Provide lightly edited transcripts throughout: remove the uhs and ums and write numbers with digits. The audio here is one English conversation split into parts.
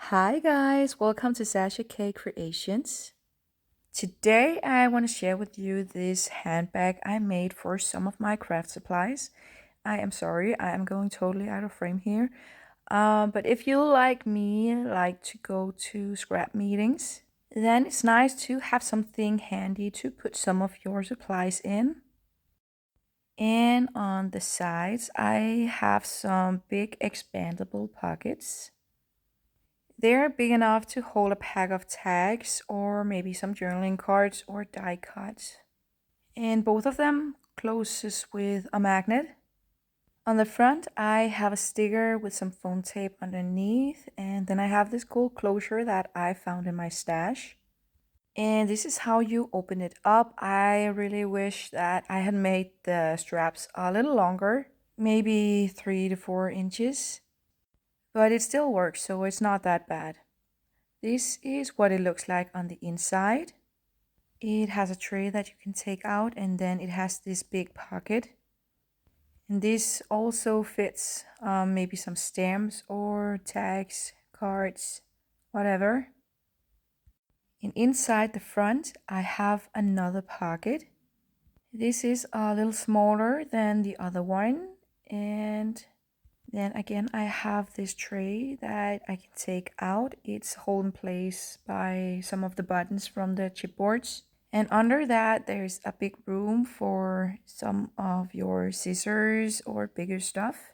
Hi guys, welcome to Sascha K Creations. Today I want to share with you this handbag I made for some of my craft supplies. I am sorry, I am going totally out of frame here. But if you like me, like to go to scrap meetings, then it's nice to have something handy to put some of your supplies in. And on the sides, I have some big expandable pockets. They're big enough to hold a pack of tags or maybe some journaling cards or die cuts. And both of them closes with a magnet. On the front, I have a sticker with some phone tape underneath, and then I have this cool closure that I found in my stash. And this is how you open it up. I really wish that I had made the straps a little longer, maybe 3 to 4 inches, but it still works, so it's not that bad. This is what it looks like on the inside. It has a tray that you can take out, and then it has this big pocket. And this also fits maybe some stamps or tags, cards, whatever. And inside the front, I have another pocket. This is a little smaller than the other one. And then again, I have this tray that I can take out. It's held in place by some of the buttons from the chipboards. And under that, there's a big room for some of your scissors or bigger stuff.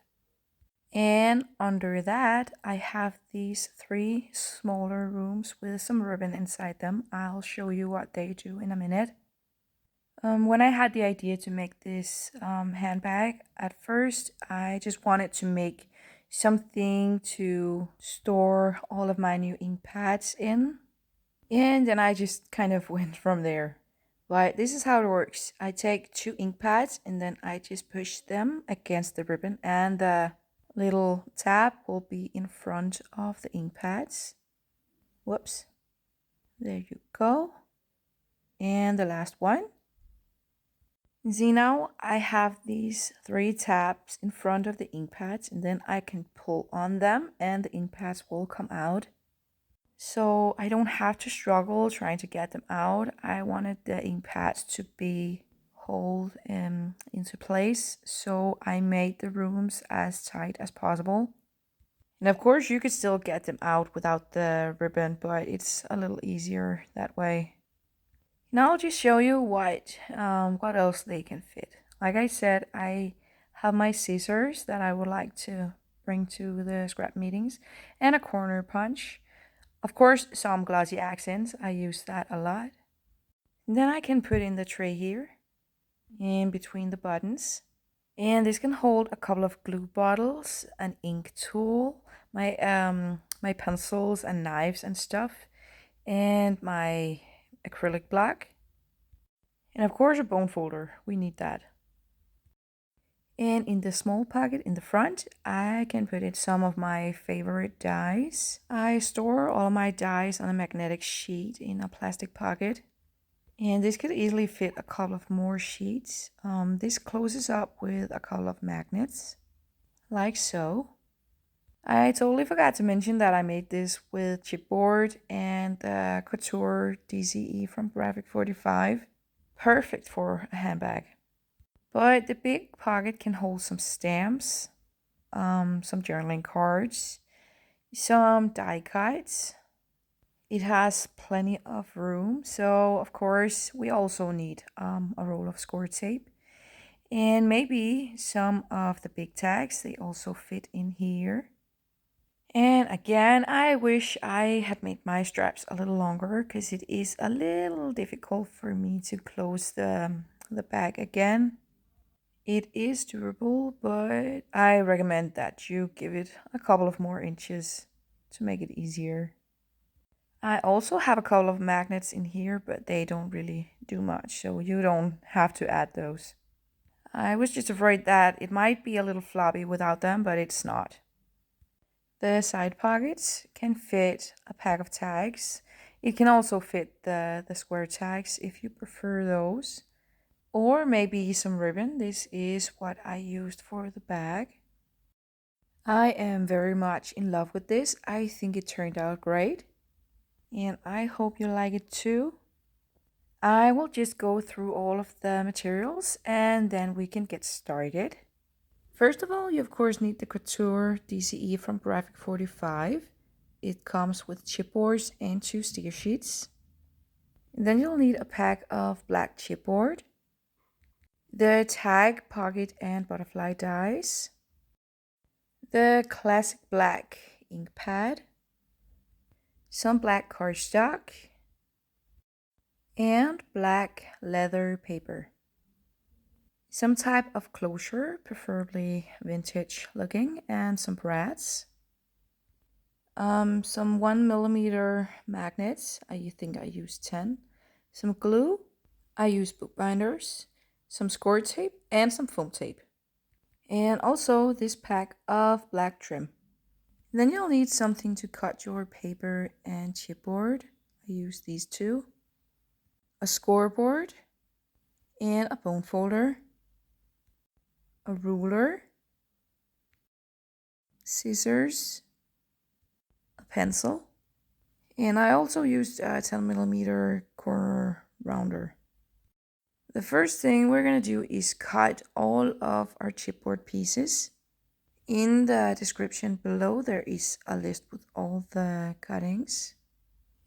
And under that, I have these 3 smaller rooms with some ribbon inside them. I'll show you what they do in a minute. When I had the idea to make this handbag, at first I just wanted to make something to store all of my new ink pads in. And then I just kind of went from there. But this is how it works. I take 2 ink pads and then I just push them against the ribbon, and the little tab will be in front of the ink pads. Whoops. There you go. And the last one. See, now I have these 3 tabs in front of the ink pads, and then I can pull on them and the ink pads will come out. So I don't have to struggle trying to get them out. I wanted the ink pads to be held into place, so I made the rooms as tight as possible. And of course you could still get them out without the ribbon, but it's a little easier that way. Now I'll just show you what else they can fit. Like I said, I have my scissors that I would like to bring to the scrap meetings, and a corner punch. Of course, some glossy accents, I use that a lot. And then I can put in the tray here, in between the buttons. And this can hold a couple of glue bottles, an ink tool, my pencils and knives and stuff, and my acrylic block. And of course a bone folder, we need that. And in the small pocket in the front, I can put in some of my favorite dies. I store all my dies on a magnetic sheet in a plastic pocket. And this could easily fit a couple of more sheets. This closes up with a couple of magnets, like so. I totally forgot to mention that I made this with chipboard and the Couture DCE from G45. Perfect for a handbag. But the big pocket can hold some stamps, some journaling cards, some die cuts. It has plenty of room, so of course we also need a roll of score tape. And maybe some of the big tags, they also fit in here. And again, I wish I had made my straps a little longer, because it is a little difficult for me to close the bag again. It is durable, but I recommend that you give it a couple of more inches to make it easier. I also have a couple of magnets in here, but they don't really do much, so you don't have to add those. I was just afraid that it might be a little floppy without them, but it's not. The side pockets can fit a pack of tags. It can also fit the square tags if you prefer those. Or maybe some ribbon. This is what I used for the bag. I am very much in love with this. I think it turned out great, and I hope you like it too. I will just go through all of the materials and then we can get started. First of all, you of course need the Couture DCE from Graphic 45. It comes with chipboards and 2 sticker sheets. And then you'll need a pack of black chipboard, the tag, pocket, and butterfly dies, the classic black Inkpad, some black cardstock, and black leather paper. Some type of closure, preferably vintage looking, and some brads. Some 1mm magnets, I think I used 10. Some glue, I used bookbinders, some score tape, and some foam tape. And also this pack of black trim. Then you'll need something to cut your paper and chipboard. I use these two. A scoreboard, and a bone folder, a ruler, scissors, a pencil, and I also used a 10mm corner rounder. The first thing we're going to do is cut all of our chipboard pieces. In the description below there is a list with all the cuttings.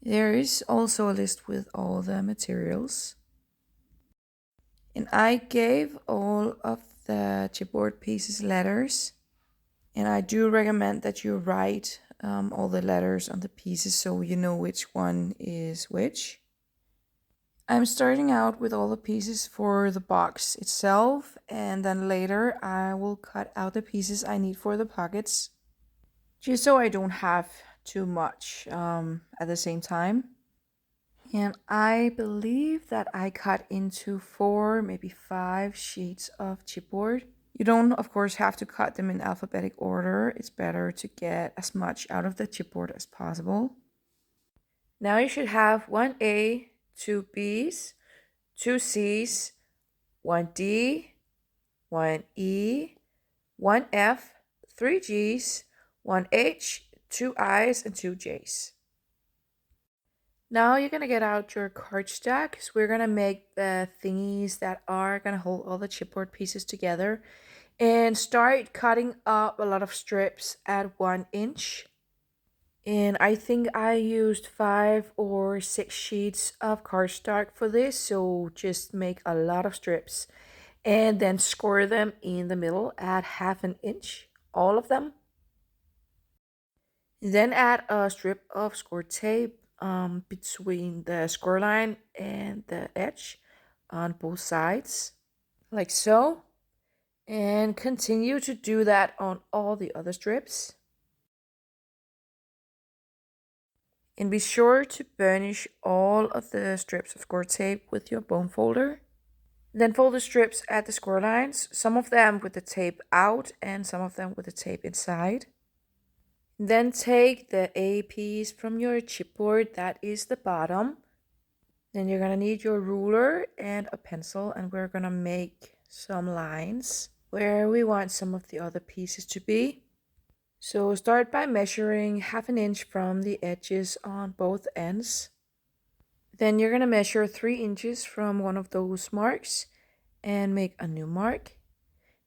There is also a list with all the materials. And I gave all of the chipboard pieces letters. And I do recommend that you write all the letters on the pieces so you know which one is which. I'm starting out with all the pieces for the box itself, and then later I will cut out the pieces I need for the pockets, just so I don't have too much at the same time. And I believe that I cut into 4, maybe 5 sheets of chipboard. You don't, of course, have to cut them in alphabetic order. It's better to get as much out of the chipboard as possible. Now you should have 1 A, 2 B's, 2 C's, 1 D, 1 E, 1 F, 3 G's, 1 H, 2 I's, and 2 J's. Now you're going to get out your cardstock, because we're going to make the thingies that are going to hold all the chipboard pieces together, and start cutting up a lot of strips at 1 inch. And I think I used 5 or 6 sheets of cardstock for this, so just make a lot of strips and then score them in the middle at 1/2 inch, all of them. Then add a strip of score tape between the score line and the edge on both sides, like so, and continue to do that on all the other strips. And be sure to burnish all of the strips of score tape with your bone folder. Then fold the strips at the score lines, some of them with the tape out and some of them with the tape inside. Then take the A piece from your chipboard, that is the bottom. Then you're going to need your ruler and a pencil, and we're going to make some lines where we want some of the other pieces to be. So start by measuring 1/2 inch from the edges on both ends. Then you're going to measure 3 inches from one of those marks and make a new mark.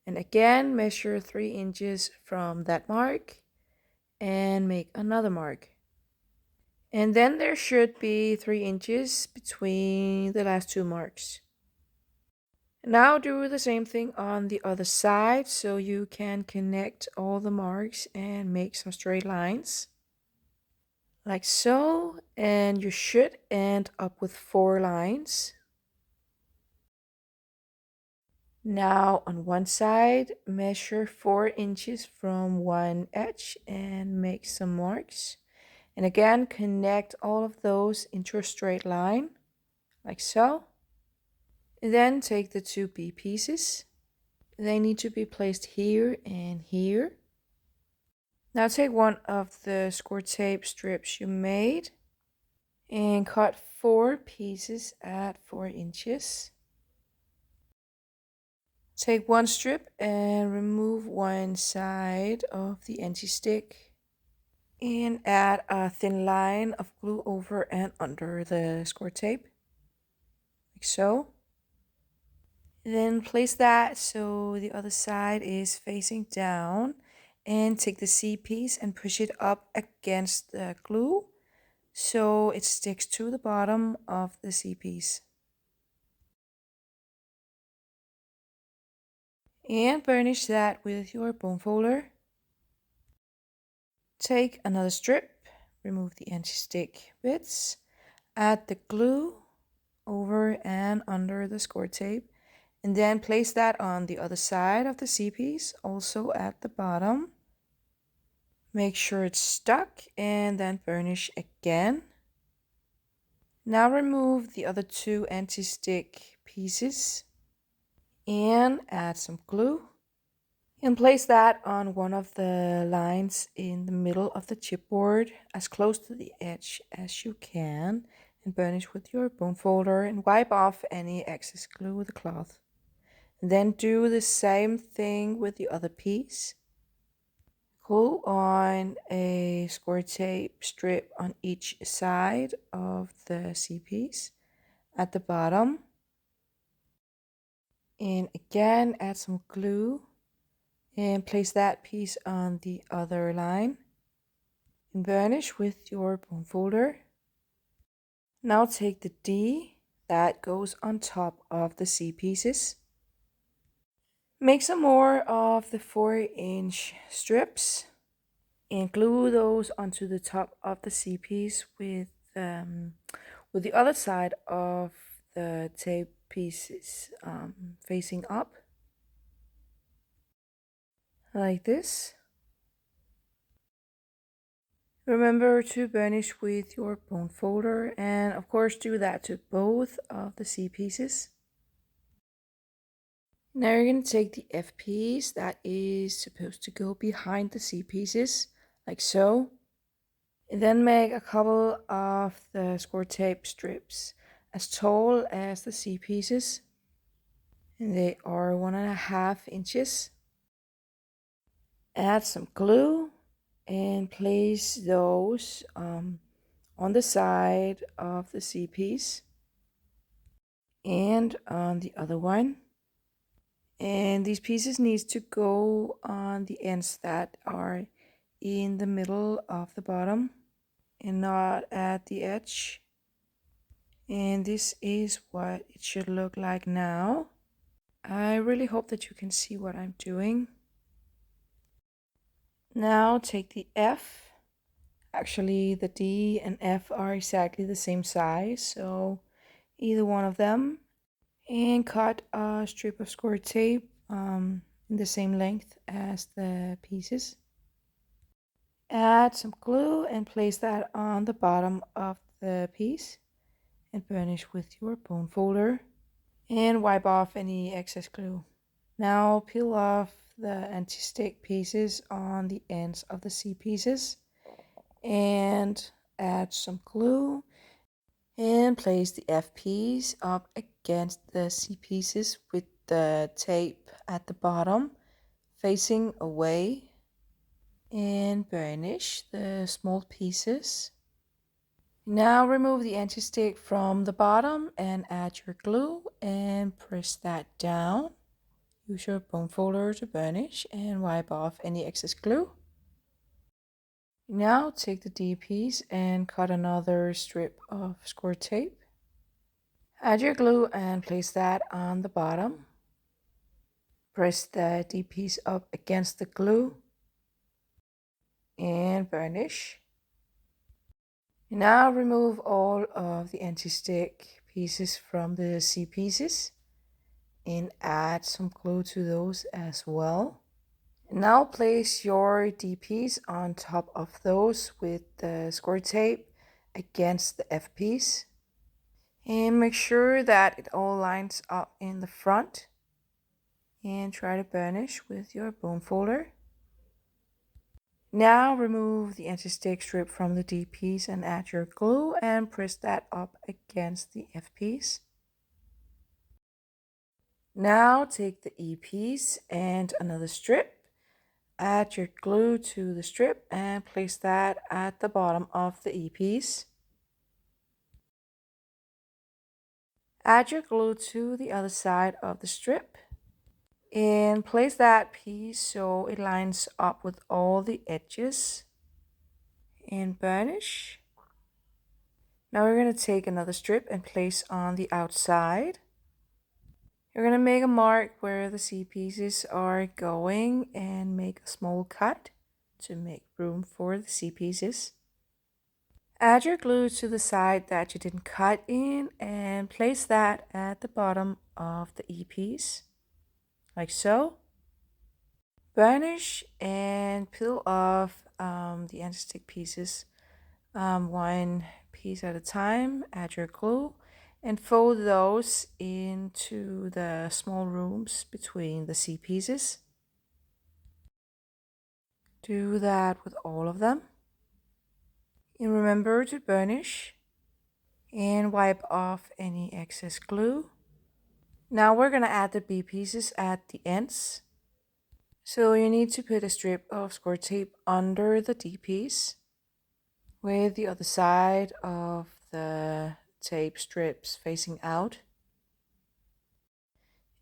And again, measure 3 inches from that mark and make another mark. And then there should be 3 inches between the last 2 marks. Now do the same thing on the other side so you can connect all the marks and make some straight lines. Like so, and you should end up with 4 lines. Now on one side, measure 4 inches from one edge and make some marks. And again, connect all of those into a straight line, like so. And then take the 2 B pieces. They need to be placed here and here. Now take one of the score tape strips you made and cut 4 pieces at 4 inches. Take one strip and remove one side of the anti-stick and add a thin line of glue over and under the score tape, like so. Then place that so the other side is facing down, and take the C piece and push it up against the glue so it sticks to the bottom of the C piece. And burnish that with your bone folder. Take another strip, remove the anti-stick bits, add the glue over and under the score tape, and then place that on the other side of the C piece, also at the bottom. Make sure it's stuck and then burnish again. Now remove the other two anti-stick pieces and add some glue. And place that on one of the lines in the middle of the chipboard, as close to the edge as you can, and burnish with your bone folder and wipe off any excess glue with a cloth. And then do the same thing with the other piece. Glue on a score tape strip on each side of the C piece at the bottom. And again, add some glue. And place that piece on the other line and burnish with your bone folder. Now take the D that goes on top of the C pieces. Make some more of the 4-inch strips and glue those onto the top of the C piece with the other side of the tape pieces facing up, like this. Remember to burnish with your bone folder, and of course do that to both of the C pieces. Now you're going to take the F piece that is supposed to go behind the C pieces, like so. And then make a couple of the score tape strips as tall as the C pieces. And they are 1.5 inches. Add some glue and place those on the side of the C piece and on the other one. And these pieces needs to go on the ends that are in the middle of the bottom and not at the edge. And this is what it should look like now. I really hope that you can see what I'm doing. Now take the F. Actually, the D and F are exactly the same size, so either one of them. And cut a strip of score tape in the same length as the pieces. Add some glue and place that on the bottom of the piece and burnish with your bone folder and wipe off any excess glue. Now peel off the anti-stick pieces on the ends of the C pieces and add some glue and place the F piece up against the C pieces with the tape at the bottom facing away and burnish the small pieces. Now remove the anti-stick from the bottom and add your glue and press that down. Use your bone folder to burnish and wipe off any excess glue. Now take the D piece and cut another strip of score tape. Add your glue and place that on the bottom. Press the D piece up against the glue and burnish. Now remove all of the anti-stick pieces from the C pieces and add some glue to those as well. Now place your D piece on top of those with the score tape against the F piece. And make sure that it all lines up in the front. And try to burnish with your bone folder. Now remove the anti-stick strip from the D piece and add your glue and press that up against the F piece. Now take the E piece and another strip. Add your glue to the strip and place that at the bottom of the E piece. Add your glue to the other side of the strip and place that piece so it lines up with all the edges, and burnish. Now we're going to take another strip and place on the outside. You're going to make a mark where the C pieces are going and make a small cut to make room for the C pieces. Add your glue to the side that you didn't cut in and place that at the bottom of the E piece, like so. Burnish and peel off the anti-stick pieces one piece at a time. Add your glue and fold those into the small rooms between the C pieces. Do that with all of them. And remember to burnish and wipe off any excess glue. Now we're going to add the B pieces at the ends. So you need to put a strip of score tape under the D piece with the other side of the tape strips facing out.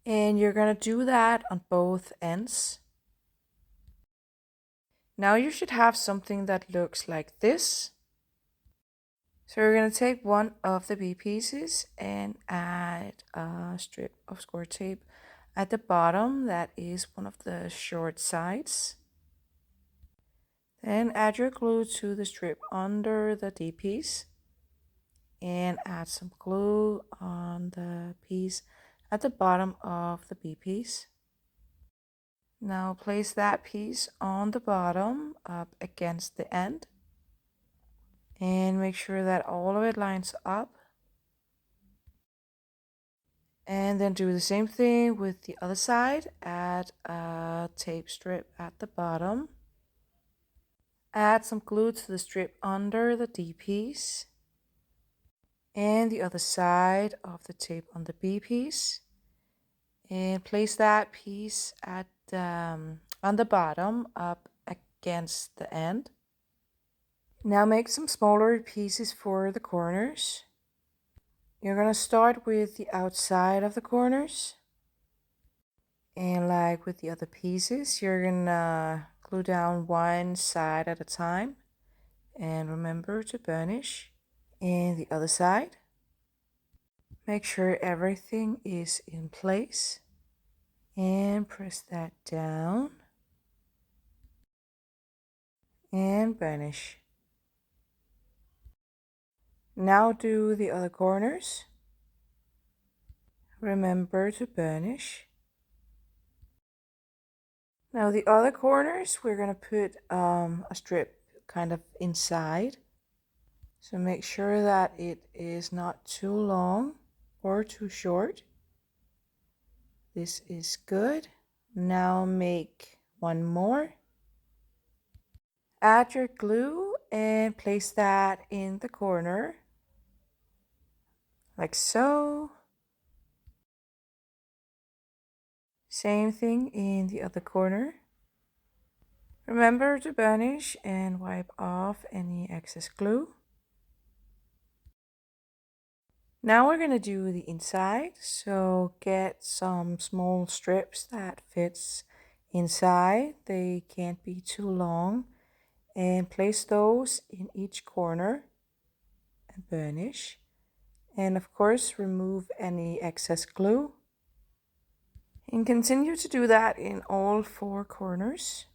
And you're going to do that on both ends. Now you should have something that looks like this. So we're going to take one of the B pieces and add a strip of score tape at the bottom. That is one of the short sides. Then add your glue to the strip under the D piece and add some glue on the piece at the bottom of the B piece. Now place that piece on the bottom up against the end and make sure that all of it lines up. And then do the same thing with the other side. Add a tape strip at the bottom. Add some glue to the strip under the D piece and the other side of the tape on the B piece. And place that piece at on the bottom up against the end. Now make some smaller pieces for the corners. You're going to start with the outside of the corners. And like with the other pieces, you're going to glue down one side at a time. And remember to burnish. And the other side. Make sure everything is in place. And press that down. And burnish. Now do the other corners. Remember to burnish. Now the other corners, we're going to put a strip kind of inside. So make sure that it is not too long or too short. This is good. Now make one more. Add your glue and place that in the corner, like so. Same thing in the other corner. Remember to burnish and wipe off any excess glue. Now we're going to do the inside. So get some small strips that fits inside. They can't be too long. And place those in each corner and burnish. And of course, remove any excess glue. And continue to do that in all four corners.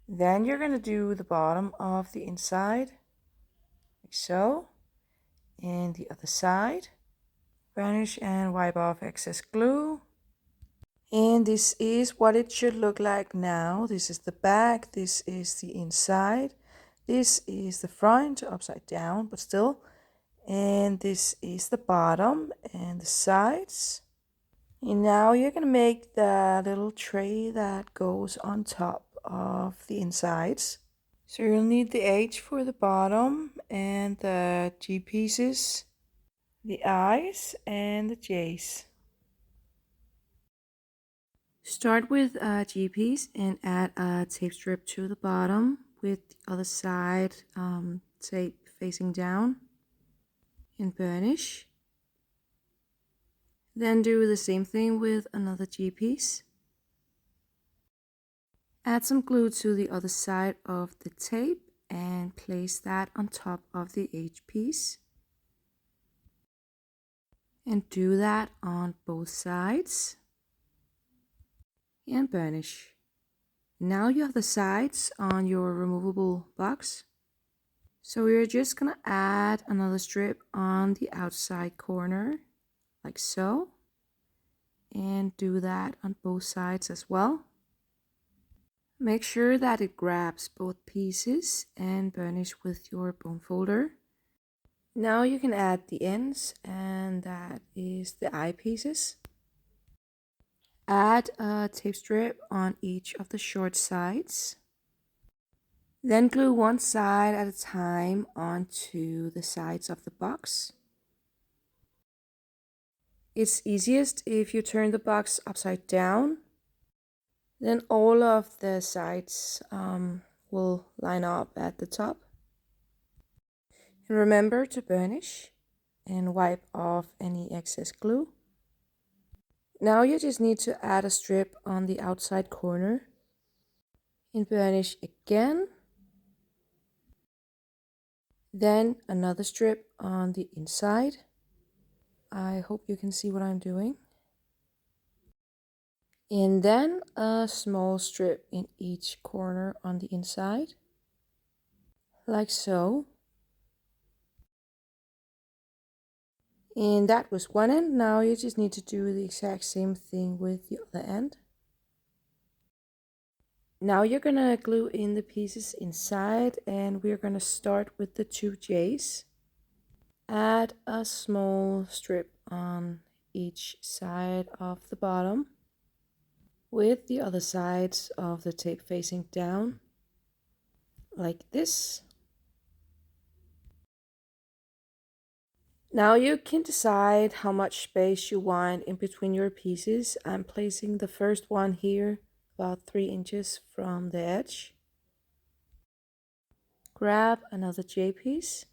Then you're going to do the bottom of the inside, like so, and the other side. Burnish and wipe off excess glue. And this is what it should look like now. This is the back, this is the inside, this is the front, upside down, but still. And this is the bottom and the sides. And now you're going to make the little tray that goes on top of the insides. So you'll need the H for the bottom and the G pieces, the I's and the J's. Start with a G-piece and add a tape strip to the bottom with the other side tape facing down and burnish. Then do the same thing with another G-piece. Add some glue to the other side of the tape and place that on top of the H piece. And do that on both sides. And burnish. Now you have the sides on your removable box. So we're just gonna add another strip on the outside corner, like so. And do that on both sides as well. Make sure that it grabs both pieces and burnish with your bone folder. Now you can add the ends, and that is the eye pieces. Add a tape strip on each of the short sides. Then glue one side at a time onto the sides of the box. It's easiest if you turn the box upside down. Then all of the sides will line up at the top. And remember to burnish and wipe off any excess glue. Now you just need to add a strip on the outside corner and burnish again. Then another strip on the inside. I hope you can see what I'm doing. And then a small strip in each corner on the inside, like so. And that was one end. Now you just need to do the exact same thing with the other end. Now you're gonna glue in the pieces inside, and we're gonna start with the two J's. Add a small strip on each side of the bottom, with the other sides of the tape facing down, like this. Now you can decide how much space you want in between your pieces. I'm placing the first one here about 3 inches from the edge. Grab another J piece.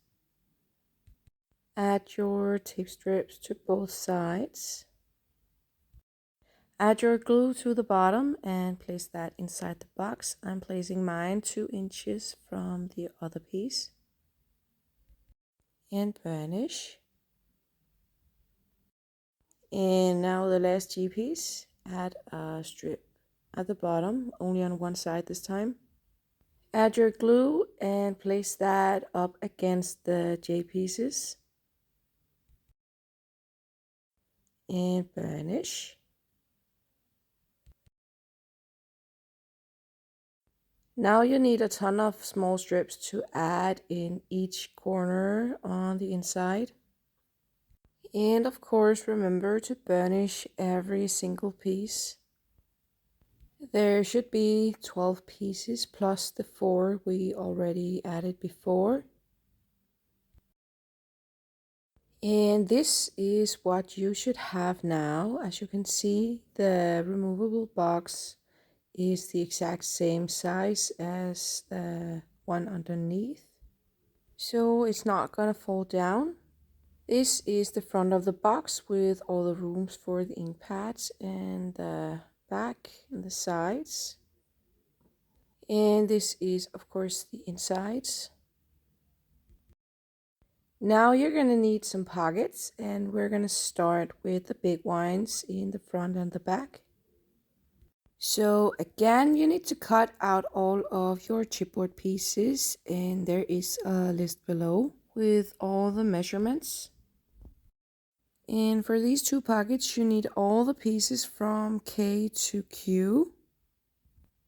Add your tape strips to both sides. Add your glue to the bottom and place that inside the box. I'm placing mine 2 inches from the other piece. And burnish. And now the last G piece, add a strip at the bottom, only on one side this time. Add your glue and place that up against the J pieces. And burnish. Now you need a ton of small strips to add in each corner on the inside. And of course, remember to burnish every single piece. There should be 12 pieces plus the 4 we already added before. And this is what you should have now. As you can see, the removable box is the exact same size as the one underneath. So it's not gonna fall down. This is the front of the box with all the rooms for the ink pads and the back and the sides. And this is, of course, the insides. Now you're going to need some pockets, and we're going to start with the big ones in the front and the back. So again, you need to cut out all of your chipboard pieces, and there is a list below with all the measurements. And for these two pockets, you need all the pieces from K to Q.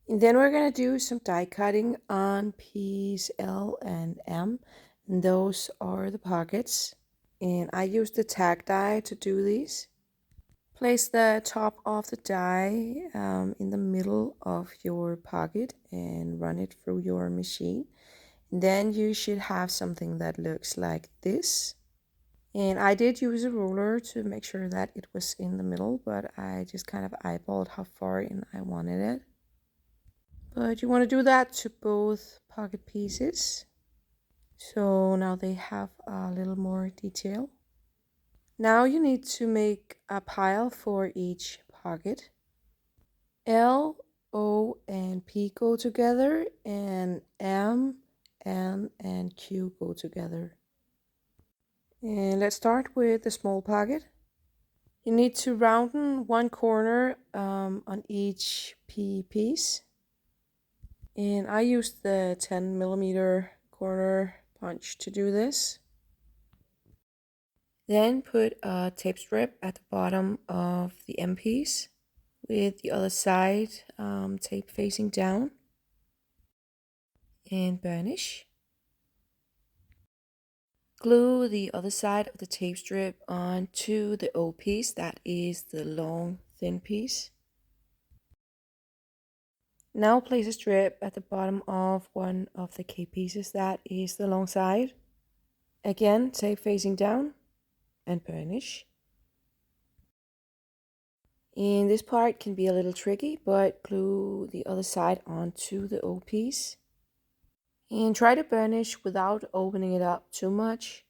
And then we're going to do some die cutting on piece L and M. And those are the pockets. And I use the tag die to do these. Place the top of the die in the middle of your pocket and run it through your machine. And then you should have something that looks like this. And I did use a ruler to make sure that it was in the middle, but I just kind of eyeballed how far in I wanted it. But you want to do that to both pocket pieces. So now they have a little more detail. Now you need to make a pile for each pocket. L, O, and P go together, and M, N, and Q go together. And let's start with the small pocket. You need to round one corner on each P piece. And I used the 10mm corner punch to do this. Then put a tape strip at the bottom of the M piece with the other side tape facing down. And burnish. Glue the other side of the tape strip onto the O piece, that is the long thin piece. Now place a strip at the bottom of one of the K pieces, that is the long side. Again, tape facing down and burnish. And this part can be a little tricky, but glue the other side onto the O piece. And try to burnish without opening it up too much.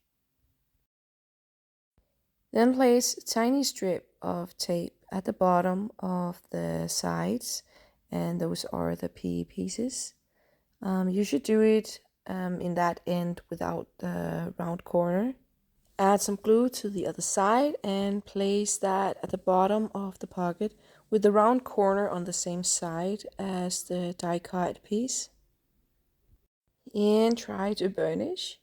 Then place a tiny strip of tape at the bottom of the sides, and those are the PE pieces. You should do it in that end without the round corner. Add some glue to the other side and place that at the bottom of the pocket with the round corner on the same side as the die cut piece. And try to burnish.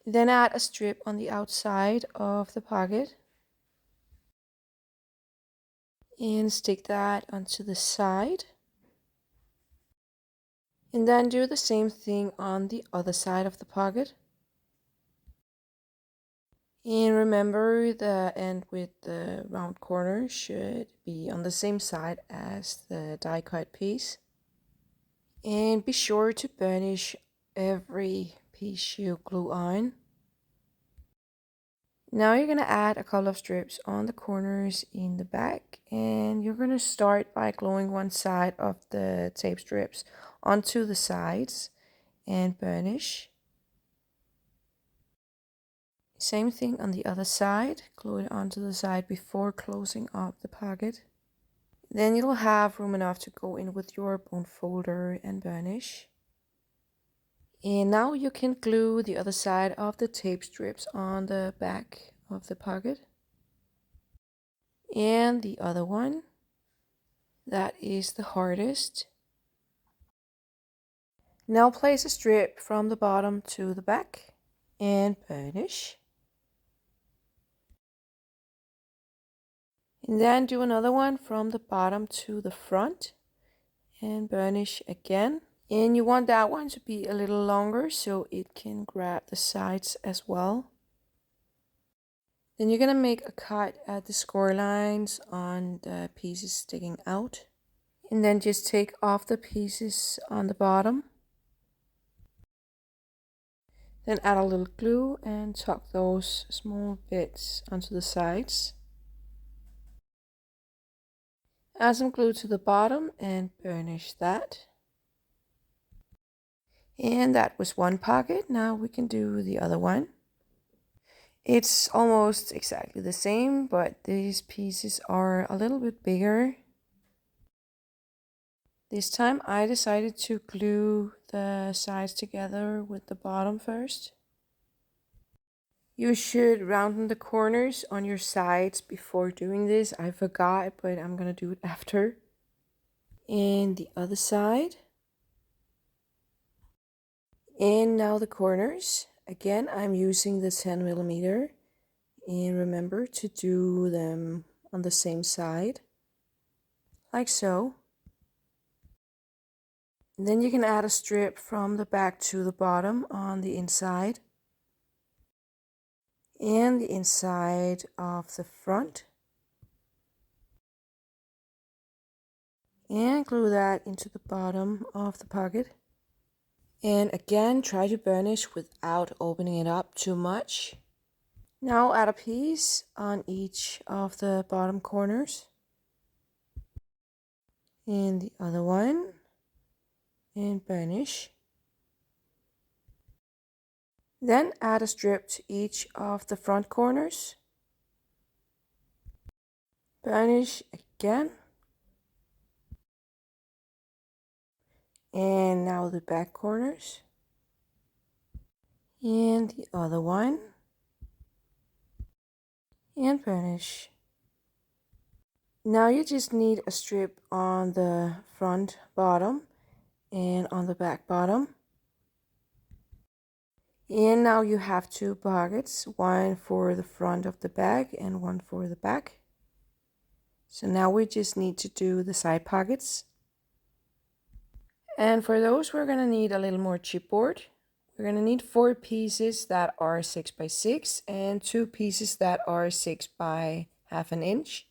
Then add a strip on the outside of the pocket and stick that onto the side. And then do the same thing on the other side of the pocket. And remember, the end with the round corner should be on the same side as the die cut piece. And be sure to burnish every piece you glue on. Now you're going to add a couple of strips on the corners in the back, and you're going to start by gluing one side of the tape strips onto the sides and burnish. Same thing on the other side, glue it onto the side before closing up the pocket. Then you'll have room enough to go in with your bone folder and burnish. And now you can glue the other side of the tape strips on the back of the pocket. And the other one, that is the hardest. Now place a strip from the bottom to the back and burnish. And then do another one from the bottom to the front and burnish again. And you want that one to be a little longer so it can grab the sides as well. Then you're going to make a cut at the score lines on the pieces sticking out. And then just take off the pieces on the bottom. Then add a little glue and tuck those small bits onto the sides. Add some glue to the bottom and burnish that. And that was one pocket. Now we can do the other one. It's almost exactly the same, but these pieces are a little bit bigger. This time I decided to glue the sides together with the bottom first. You should round the corners on your sides before doing this. I forgot, but I'm gonna do it after. And the other side. And now the corners. Again, I'm using the 10mm. And remember to do them on the same side, like so. And then you can add a strip from the back to the bottom on the inside. And the inside of the front. And glue that into the bottom of the pocket. And again, try to burnish without opening it up too much. Now add a piece on each of the bottom corners. And the other one. And burnish. Then add a strip to each of the front corners. Burnish again. And now the back corners. And the other one. And burnish. Now you just need a strip on the front bottom and on the back bottom. And now you have two pockets, one for the front of the bag and one for the back. So now we just need to do the side pockets. And for those, we're going to need a little more chipboard. We're going to need 4 pieces that are 6 by 6 and 2 pieces that are 6 by half an inch.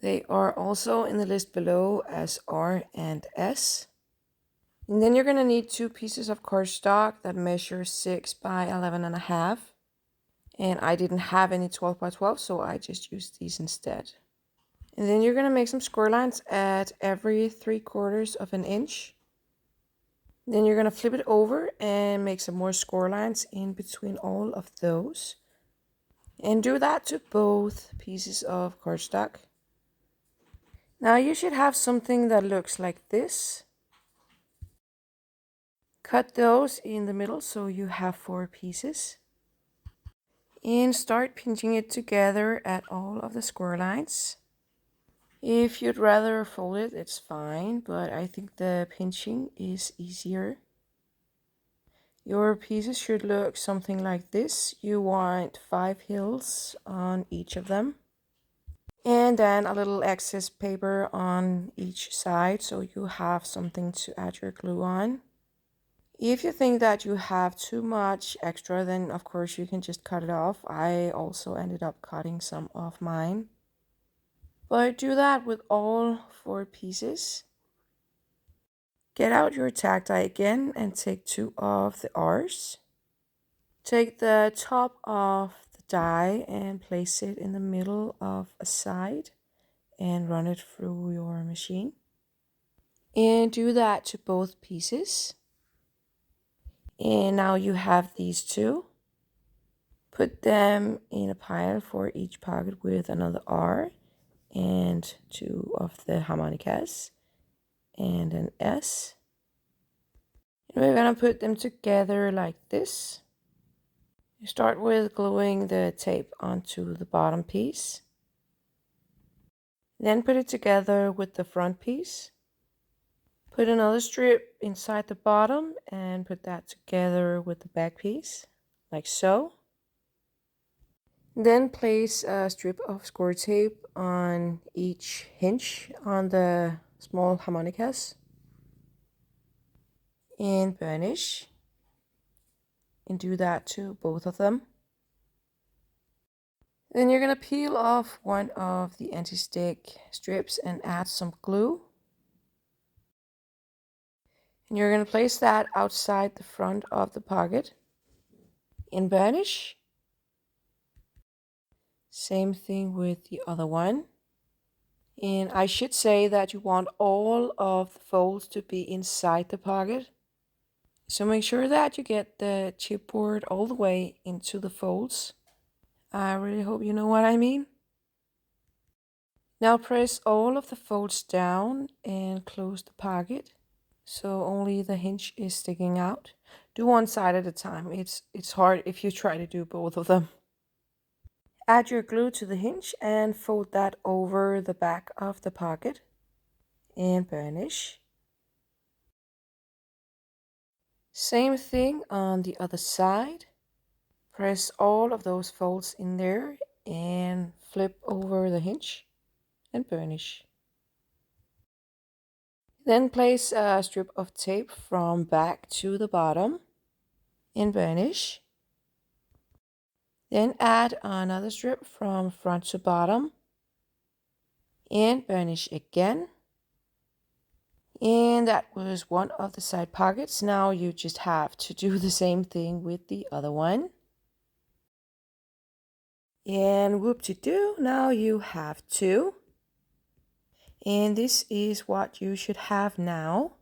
They are also in the list below as R and S. And then you're going to need 2 pieces of cardstock that measure 6 by 11.5. And I didn't have any 12 by 12, so I just used these instead. And then you're going to make some score lines at every 3/4 of an inch. Then you're going to flip it over and make some more score lines in between all of those. And do that to both pieces of cardstock. Now you should have something that looks like this. Cut those in the middle so you have 4 pieces. And start pinching it together at all of the score lines. If you'd rather fold it, it's fine, but I think the pinching is easier. Your pieces should look something like this. You want 5 hills on each of them. And then a little excess paper on each side so you have something to add your glue on. If you think that you have too much extra, then of course you can just cut it off. I also ended up cutting some of mine. But do that with all 4 pieces. Get out your tag die again and take 2 of the R's. Take the top of the die and place it in the middle of a side and run it through your machine. And do that to both pieces. And now you have these 2. Put them in a pile for each pocket with another R and 2 of the harmonicas and an S. And we're going to put them together like this. You start with gluing the tape onto the bottom piece. Then put it together with the front piece. Put another strip inside the bottom and put that together with the back piece, like so. Then place a strip of score tape on each hinge on the small harmonicas. And burnish. And do that to both of them. Then you're going to peel off one of the anti-stick strips and add some glue. And you're going to place that outside the front of the pocket. And burnish. Same thing with the other one. And I should say that you want all of the folds to be inside the pocket. So make sure that you get the chipboard all the way into the folds. I really hope you know what I mean. Now press all of the folds down and close the pocket. So only the hinge is sticking out. Do one side at a time. It's hard if you try to do both of them. Add your glue to the hinge and fold that over the back of the pocket. And burnish. Same thing on the other side. Press all of those folds in there and flip over the hinge and burnish. Then place a strip of tape from back to the bottom and burnish. Then add another strip from front to bottom and burnish again. And that was one of the side pockets. Now you just have to do the same thing with the other one. And whoop-de-doo, now you have two. And this is what you should have now.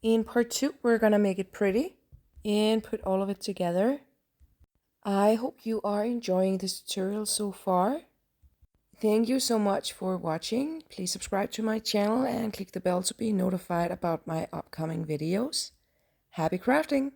In part 2, we're gonna make it pretty and put all of it together. I hope you are enjoying this tutorial so far. Thank you so much for watching. Please subscribe to my channel and click the bell to be notified about my upcoming videos. Happy crafting!